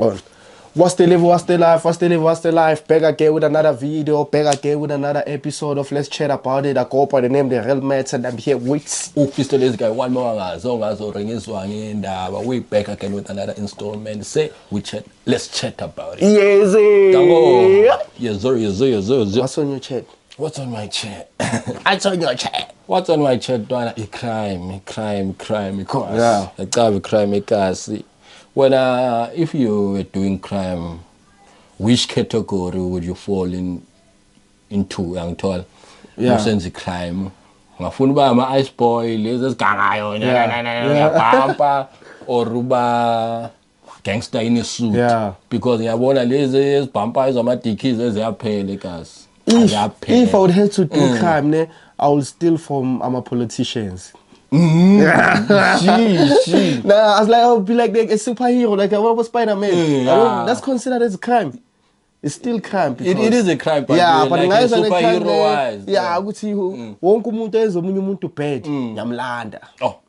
On. What's the live, what's the life, what's the live, what's the life? Back again with another video, back again with another episode of Let's Chat About It. I go by the name The Real Mats and I'm here with Officer this guy one more and we back again with another installment. Say we chat, let's chat about it. Yes, Yes, sir. What's on your chat? What's on my chat? What's on your chat? What's on my chat? Crime. Yeah. Crime. When if you were doing crime, which category would you fall into? Young tall, Yeah. sense crime. Ngafuna uba ama ice boy lezi ezigangayo ngaphampa or uba gangster in a suit. Yeah. Because ngiyabona lezi ezibhampa ezama-dickies eziyaphela egazi. If I would have to do crime, I would steal from politicians. Gee. Nah, I was like, I would be like a superhero, like what was Spider-Man? That's considered as a crime. It's still crime. It is a crime, but yeah, but like superhero wise. Yeah, I would see who won't come to umuntu bad. Yamlanda. Oh.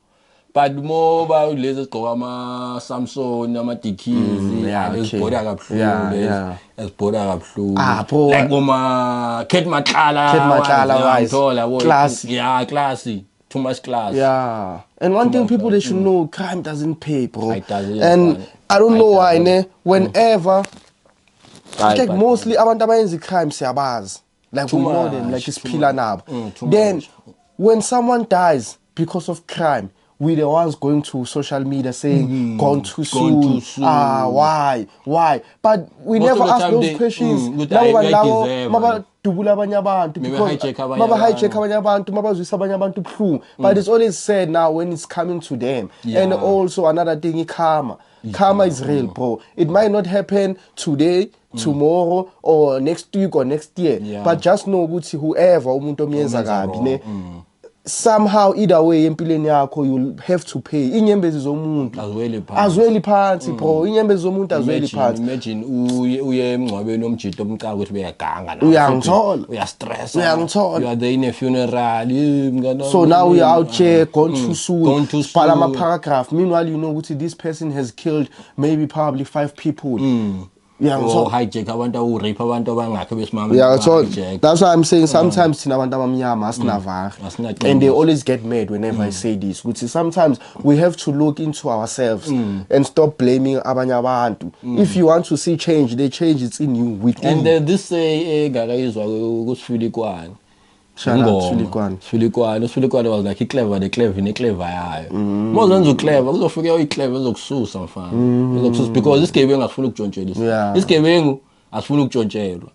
But more about lezi ezigqoka ama-Samsung, ama-dickies, ezibhoda kabuhlungu, ezibhoda kabuhlungu. Bro. Like Kate Matlala, classy. Yeah, classy. Too much class. Yeah. And one thing people they should know, crime doesn't pay, bro. It doesn't, and I don't know why, whenever like But mostly abantu abayenza crime siyabazi. Like we know them, like it's Pila Nab. Then when someone dies because of crime, we the ones going to social media saying gone too soon. Why? But we Most never of the ask time those they- questions. with Labo I bantu deserve, mabadubula abanye abantu because hijack abanye maba-hijack abanye abantu, mabazwisa abanye abantu buhlungu. But it's always said now when it's coming to them. Yeah. And also another thing, karma. Karma is real, bro. It might not happen today, tomorrow, or next week or next year. Yeah. But just know ukuthi whoever umuntu omiyenza kabi ne somehow either way empilweni yakho you'll have to pay inyembezi zomuntu azweli phansi bro inyembezi zomuntu azweli phansi. Imagine uye emngcwabeni omjito omcaka ukuthi uyaganga Uyangithola. uyastress Uyangithola. you are there in a funeral. So now we are out here gone too soon. Gone too Sibhala soon. ama-paragraph. Meanwhile you know ukuthi this person has killed maybe probably 5 people. Or hijack abantu rape abantu abangakho besimama. Yeah, so that's why I'm saying sometimes thina abantu abamnyama asinavari. And they always get mad whenever I say this. Which is sometimes we have to look into ourselves and stop blaming abanye abantu. If you want to see change, the change is in you within. And this gagayizwa kuSifilikwane. Shout out Sifilikwane was like clever yayo. Mawuzenza uclever kuzofika uyiclever ezokususa mfana. Ezokususa because isigebengu asifuna ukuntshontshelisa. Yeah. Isigebengu asifuna ukuntshontshelwa.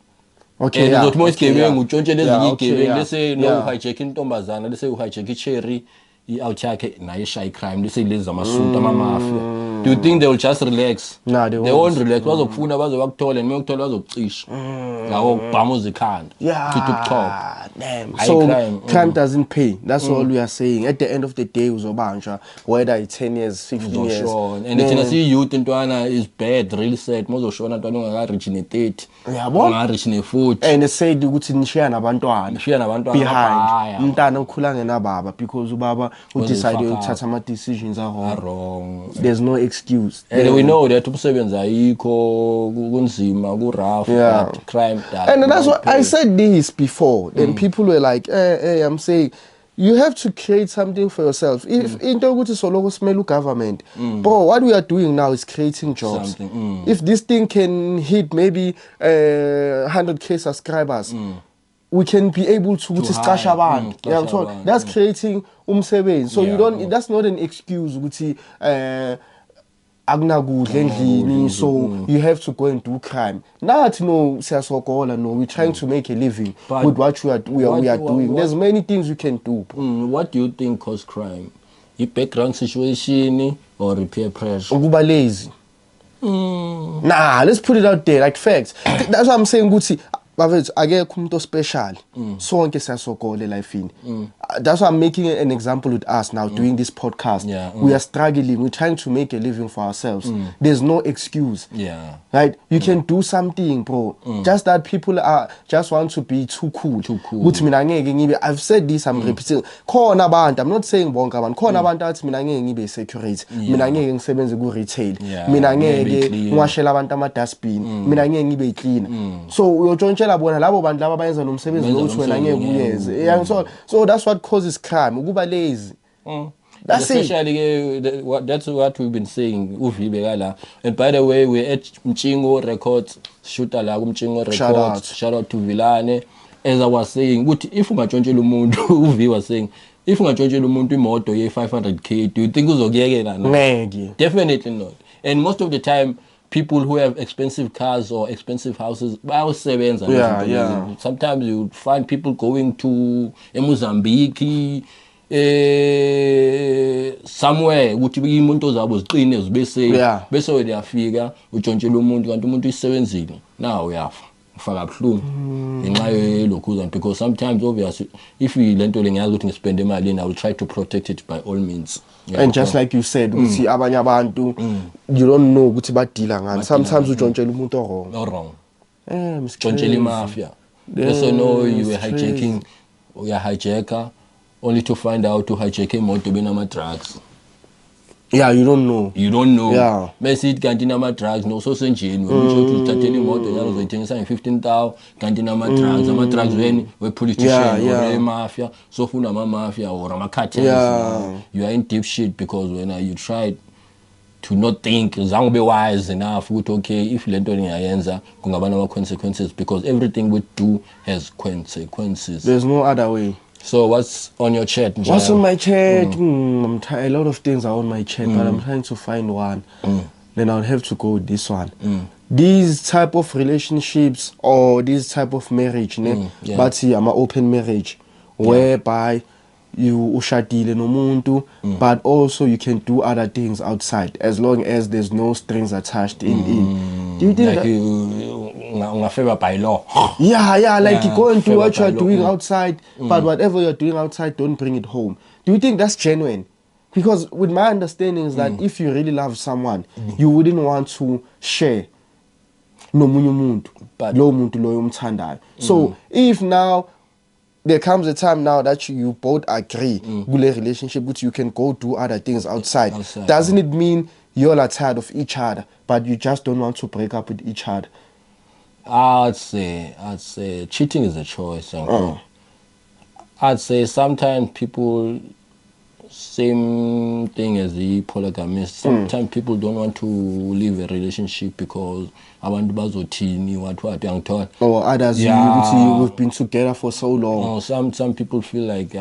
Okay, And uzothi isigebengu untshontshelwe ezinye igebengu yeah. lese no hijack intombazana lese uhijack icherry i-out yakhe nayo ishaya crime lese lezi amasuta amamafia. Do you think they will just relax? Nah, they won't relax. Bazokufuna bazokuthola and mekuthola bazokucisha. Ngawo bhamuza ikhanda. Khithi ubuchopho. Damn. Ayi So crime crime. doesn't pay. That's all we are saying. At the end of the day, uzobanjwa whether it's 10 years, 15 years. Uzoshona. And thina si youth intwana is bad, really sad. Mozoshona ntwana ungaka-reach ne-30. Yabo? Ungaka-reach ne-40. And they said ukuthi nishiya nabantwana Nishiya nabantwana behind. abaya. Umntana ukhula ngenababa because ubaba udecide fuck ukuthatha ama-decisions are Wrong. There's no excuse. And we know that umsebenzi ayikho kunzima ku-rough, Yeah. but crime does. And that's what I pay. said this before. Then people were like, hey, I'm saying you have to create something for yourself. If into ukuthi soloko smell government, bro, what we are doing now is creating jobs. Something, If this thing can hit maybe 100k subscribers, we can be able to siqasha abantu. Yeah, siqasha so abantu, that's creating umsebenzi. So you Yeah. don't. That's not an excuse ukuthi akunakudla endlini, so you have to go and do crime. Nathi no siyasokola, no, we're trying to make a living But with what we are doing. what- There's many things we can do. What do you think cause crime? I-background situation or peer pressure? Ukuba lazy. Nah, let's put it out there like facts. That's what I'm saying ukuthi bafethu akekho umuntu special sonke siyasogola lifeini that's why I'm making an example with us now doing this podcast. We are struggling, we're trying to make a living for ourselves. There's no excuse, right? You can do something, bro. Just that people are just want to be too cool. Ukuthi mina ngeke ngibe, I've said this, I'm repeating, khona abantu, I'm not saying bonke abantu, khona abantu athi mina ngeke ngibe security, mina ngeke ngisebenze ku retail, mina ngeke ngiwashela abantu ama dustbin, mina ngeke ngibe clean. So uyotshontshela bona labo bantu laba bayenza nomsebenzi lo uthi wena ngeke uyeze. So that's what causes crime, ukuba lazy. That's especially that's what we've been saying uvibe kala. And by the way, we're at Mchingo Records, shooter la ku Mchingo Records. Shout out to Vilane. As I was saying, if ungatshontshela umuntu uvibe was saying, if ungatshontshela umuntu imoto ye 500k, do you think uzokuyekela na? Ngeke. Definitely not. And most of the time people who have expensive cars or expensive houses bayasebenza. Sometimes you find people going to Mozambique, somewhere ukuthi imonto zabo ziqine bese uyafika utshontshela umuntu kanti umuntu isebenzile now uyafa ufaka abhlungu ngenxa yelokhu, because sometimes obviously if lento lengiyazi ukuthi ngispende imali I will try to protect it by all means. And just like you said, ukuthi abanye abantu you don't know ukuthi badila ngani. Sometimes utshontshela umuntu wrong. Msitshontshela mafia. So no, you were hijacking, or you're hijacker only to find out to hijack imoto benama drugs. You don't know. Bese it kanti nama drugs no so senjini when you uthathela imoto yalo zoyithengisa nge-15,000 kanti nama drugs, ama drugs when we politician or mafia, so funa ama mafia or ama cartels. You are in deep shit because when you tried to not think, zangu be wise enough ukuthi okay, if lento ngiyayenza kungaba nama consequences, because everything we do has consequences. There's no other way. So what's on your chat? What's on my chat? A lot of things are on my chat, but I'm trying to find one. Then I'll have to go with this one. These type of relationships or this type of marriage, but I'm an open marriage, whereby you ushadile nomuntu, but also you can do other things outside as long as there's no strings attached in. Do you think like favor by law? Like you go and do what you're doing outside, but whatever you're doing outside, don't bring it home. Do you think that's genuine? Because with my understanding is that if you really love someone, you wouldn't want to share nomunye umuntu, lo muntu loyo umthandayo. So if now there comes a time now that you both agree kule relationship which you can go do other things outside. Doesn't it mean you all are tired of each other, but you just don't want to break up with each other? I'd say cheating is a choice. I'd say sometimes people, same thing as the polygamist. Sometimes people don't want to leave a relationship because abantu bazothini what young thought. Or others, we've been together for so long. Some people feel like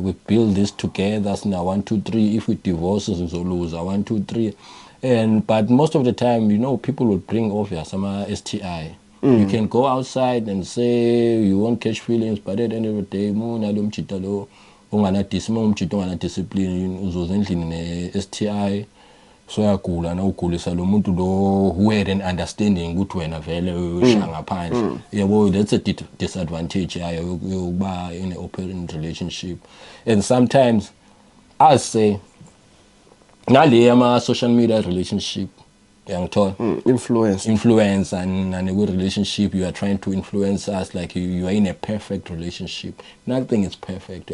we build this together. So now 1, 2, 3. If we divorce, we will lose. 1, 2, 3. But most of the time, people will bring over some STI. You can go outside and say you won't catch feelings, but at the end of the day, discipline uzoza endlini ne-STI so yagula na ugulisa lo muntu lo who had an understanding ukuthi wena vele ushaya ngaphandle. Yabo, that's a disadvantage yokuba in an open relationship. And sometimes I say nale ama social media relationship influence and a good relationship, you are trying to influence us like you are in a perfect relationship. Nothing is perfect,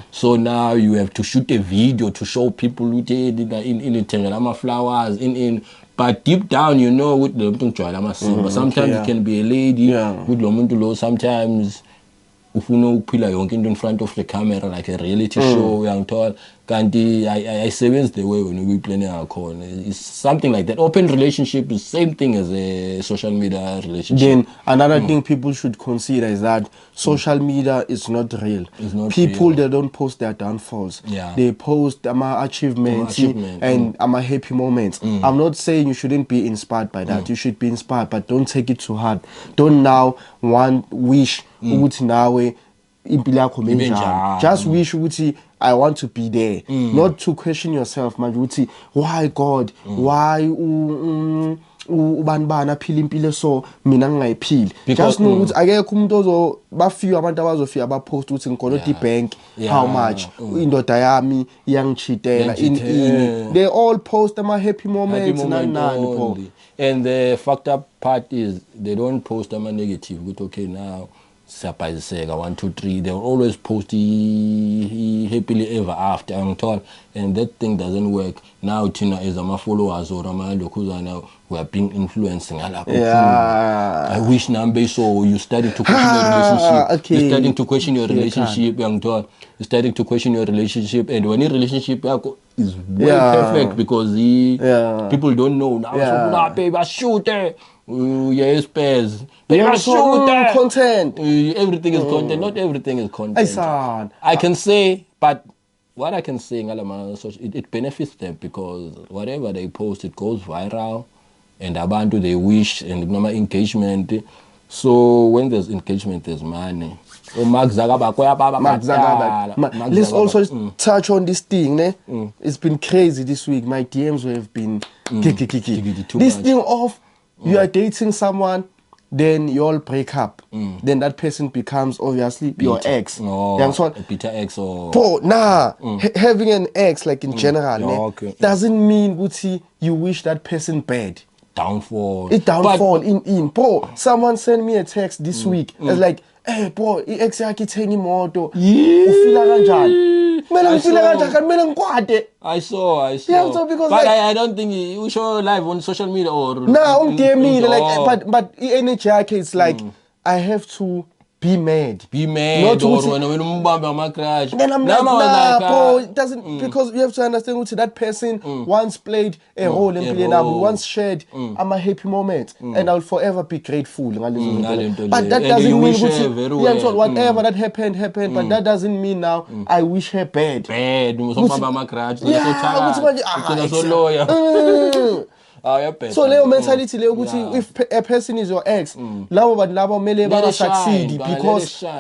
so now you have to shoot a video to show people who did in flowers but deep down with the sometimes you can be a lady with lo sometimes ufuna ukuphila yonke into in front of the camera like a reality show uyangithola kanti I sebenza the way when we planning ngakhona. It's something like that. Open relationship is same thing as a social media relationship. Then another thing people should consider is that social media is not real. It's not people real. They don't post their downfalls. They post achievements and happy moments. I'm not saying you shouldn't be inspired by that. You should be inspired, but don't take it too hard. Don't now wish ukuthi nawe impilo yakho menjani. Just wish ukuthi I want to be there. Not to question yourself, man. Why God? Why ubani bana phila impilo so mina ngingayiphili Because, just know ukuthi akekho umuntu ozo bafika abantu abazofika abapost ukuthi ngikoloda ibank how much indoda yami iyangichitela in they all post ama happy moments nani bro. And the fucked up part is they don't post ama negative ukuthi okay now siyabhayiseka 1 2 3 they will always post happily ever after I'm told, and that thing doesn't work. Now Tina is ama followers or ama lokhuzana we are being influenced ngalapho. I wish nambe so you started to question your relationship. Okay. You're starting to question your relationship young told. You're starting to question your relationship, and when your relationship yakho is way perfect because people don't know now. So nah, babe, I shoot it. Yes, pairs. Content. Everything is content. Not everything is content. I can say, but what I can say, it benefits them because whatever they post, it goes viral, and abantu they wish and normal engagement. So when there's engagement, there's money. Let's also touch on this thing. It's been crazy this week. My DMs have been this thing of you are dating someone, then you all break up. Then that person becomes obviously your ex. Peter ex or having an ex like in general doesn't mean you wish that person bad. Downfall. It downfall in bro. Someone sent me a text this week. It's like, hey bro, ex yakhe ithenga imoto. Ufila kanjani? I saw. Yeah, so because but I don't think you show live on social media or on me like but energy yakhe is like I have to be mad. Not or when umbamba my crash. Then I'm like, nah, bro, it doesn't because you have to understand that person once played a role in playing once shared a happy moment and I'll forever be grateful. But that doesn't mean whatever that happened, but that doesn't mean now I wish her bad. So leyo mentality leyo ukuthi if a person is your ex labo bantu labo mele baba succeed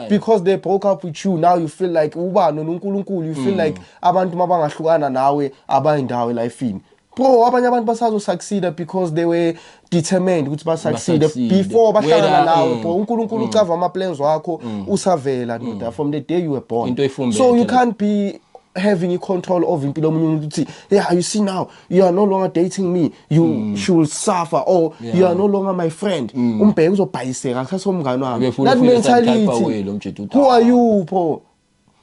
because they broke up with you, now you feel like ubani noNkulunkulu, you feel like abantu mabangahlukana nawe abayindawo lifeini. Bro, abanye abantu basazo succeed because they were determined ukuthi ba succeed before bahlangana nawe. Bro, uNkulunkulu ucava ama plans wakho usavela from the day you were born. So you can't be having control of impilo yomuntu ukuthi you see now you are no longer dating me, you should suffer, or you are no longer my friend. Umbheke uzobhayiseka khaso umngane wami. That mentality, who are you bro?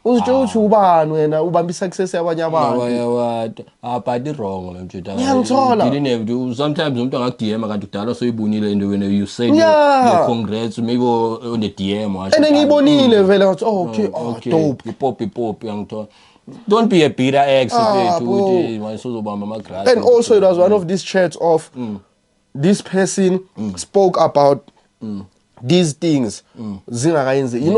Uzitsho ubani wena ubamba success yabanye abantu? But the wrong lo mjita. Ngiyangithola. Sometimes umuntu anga DM kanti kudala soyibonile into when you say your congrats maybe on the DM or and ngiyibonile vele ngathi okay dope pop ngiyangithola. Don't be a bitter ex and also it was one of these chats of this person spoke about these things zingakayenzi. You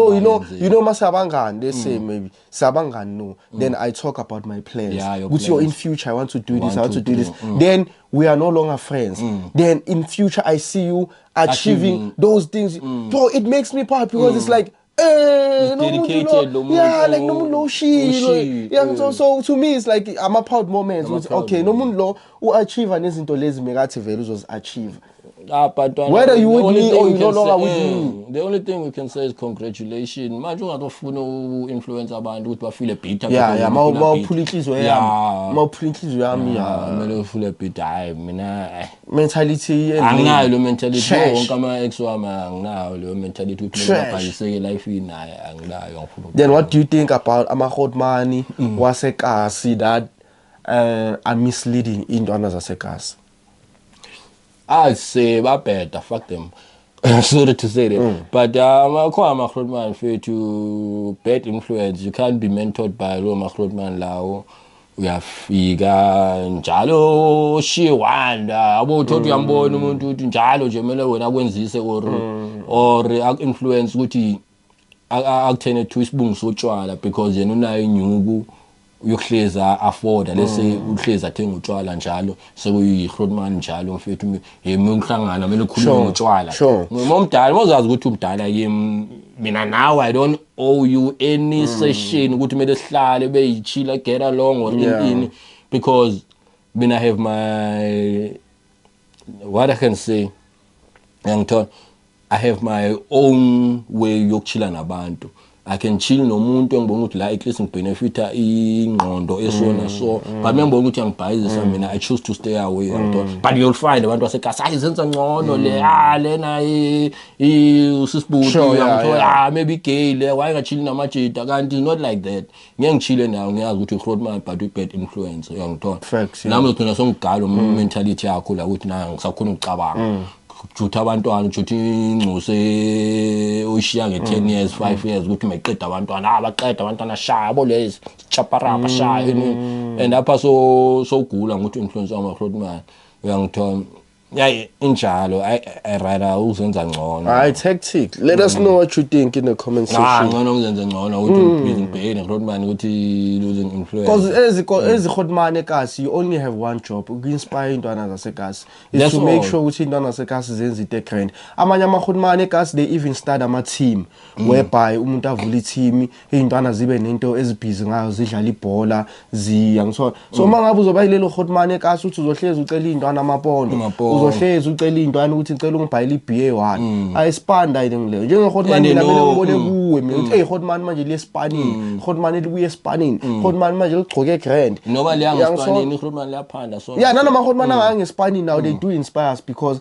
know masabangani, they say maybe sabangani no, then I talk about my plans, which in future I want to do this, I want to do this, then we are no longer friends, then in future I see you achieving those things. Bro, it makes me proud because it's like dedicated, like no no she. So to me it's like I'm a proud moment. Okay, no mundo who achieve nezinto lezi mekathi vele uzos achieve. But whether you with me or you no longer with me, the only thing we can say is congratulations. Manje ungatofuna influence abantu ukuthi bafile bitter. Mawuphula inhliziyo yami. Mele ufule bitter. Hayi mina mentality anginayo lo mentality wonke ama ex wami anginayo lo mentality ukuthi ngabhayiseke life inayo anginayo. Then what do you think about ama-hot money wasekasi that are misleading intwana zasekasi? I say better, fuck them. Sorry to say that. But man for to bad influence. You can't be mentored by man lao. We have figa njalo shiwanda abothi uyambona umuntu uthi njalo nje kumele wena kwenzise or influence ukuthi akuthene to isibungu sotshwala because yena unayo inyuku uyohleza afforda lese uhleza athenga utshwala njalo sekuyi-Grootman njalo mfethu yemi ukuhlangana kumele ukhulume ngotshwala momdala mozazi ukuthi umdala yemi mina now I don't owe you any session ukuthi kumele sihlale beyichila get along or in because mina I have my what I can say, I have my own way yokuchila nabantu. I can chill nomuntu engibona ukuthi la at least ngibenefita ingqondo esona so but mengibona ukuthi angibhayizisa mina I choose to stay away but you'll find abantu basekhaya ayizenza ngcono le lena usisibuthi uyamthola maybe gay le why ngachill namajita kanti not like that ngeke ngichile nawo ngiyazi ukuthi uRodman but bad influence uyangithola nami ngigcina songigala mentality yakho la ukuthi na ngisakhona ukucabanga jutha abantwana juthi ingcuse ushiya nge10 years 5 years ukuthi mayiqeda abantwana abaqeda abantwana shaya yabo lezi chaparapa shaya and apha so gula ngokuthi influence amaRodman uyangithola yeah injalo I rather uzenza ngcono hayi tactic let us know what you think in the comment section ngcono uzenza ngcono ukuthi please ngibheke Rodman ukuthi losing influence because eziRodman ekasi you only have one job uku-inspire intwana zasekasi is to make sure ukuthi intwana zasekasi zenza into grand amanye amaRodman ekasi they even start ama team whereby umuntu avula i-team izintwana zibe nento ezibhizi ngayo zidlala ibhola yangisho so mangabe uzoba yilelo Rodman ekasi uthi uzohlezi ucela intwana amapondo uzohlezi ucela intwana ukuthi ngicela ungibhayile iBA1 ayisipanda ile ngile njengeRodman mina kumele ngibone kuwe mina ukuthi hey Rodman manje lespanini Rodman libuye espanini Rodman manje ligcoke grand noba liyangespanini Rodman liyaphanda so yeah nana amaRodman angespanini now they do inspire us because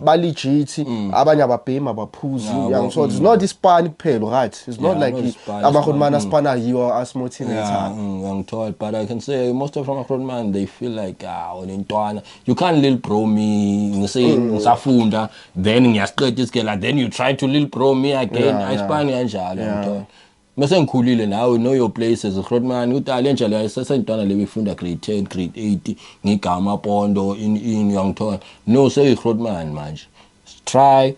ba legit abanye ababhema abaphuzi so it's not ispani kuphela right it's not like amaRodman aspana yiwo asmotivator ngangithola but I can say most of amaRodman they feel like onintwana you can't little bro me ngisafunda then ngiyasiqeda isikela then you try to little bro me again ayisipani kanjalo ngithola mase ngikhulile nawe know your places Rodman utale njalo ayisesentwana lebefunda grade 10 grade 8 ngigama pondo in yangithola no say Rodman manje try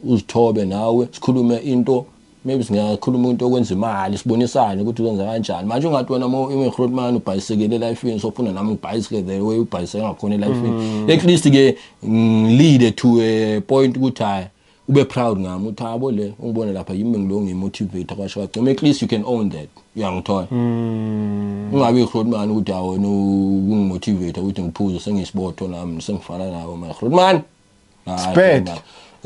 uzithobe nawe sikhulume into maybe singakhuluma into okwenza imali sibonisane ukuthi ukwenza kanjani manje ungathi wena iRodman ubhayisikele life sofuna nami ngibhayisikele the way ubhayisikela ngakhona life at least ke lead to a point ukuthi hayi ube proud ngami uthi abo le ungibone lapha yimi ngilo ngimotivate kwasho wagcina at least you can own that uyangithola ungabe iRodman ukuthi awona ungimotivate ukuthi ngiphuze sengisibotho nami sengifana nawo maRodman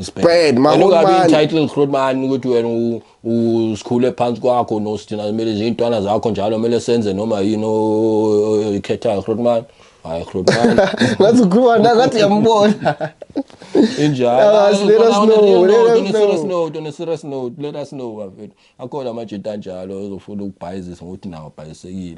spread maRodman title Rodman ukuthi wena usikhule phansi kwakho no sithina kumele izintwana zakho njalo kumele senze noma yini ikhetha Rodman hayi Rodman ngathi ukuba ngathi yambona injalo let us know bafethu akhona amajita njalo uzofuna ukubhayizisa ukuthi nawo bhayisekile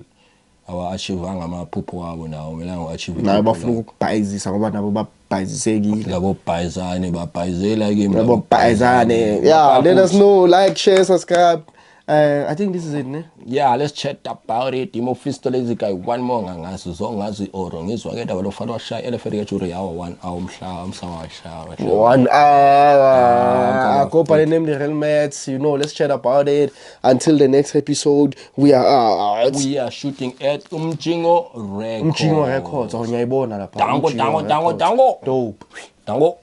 achieve ngamaphupho wabo nawo kumele ngo-achieve nayo bafuna ukubhayizisa ngoba nabo babhayizisekile labo bhayizane babhayizela kimi labo bhayizane yeah let us know like share subscribe I think this is it ne yeah let's chat about it imo fisto lazy guy one more ngangazi zongazi oro ngizwa ke ndaba lofana washaya eleferi ke juri yawo 1 hour umhlaba msawashaya 1 hour go by the name the helmets you know let's chat about it until the next episode we are shooting at Umjingo Records ngiyayibona lapha dango dope dango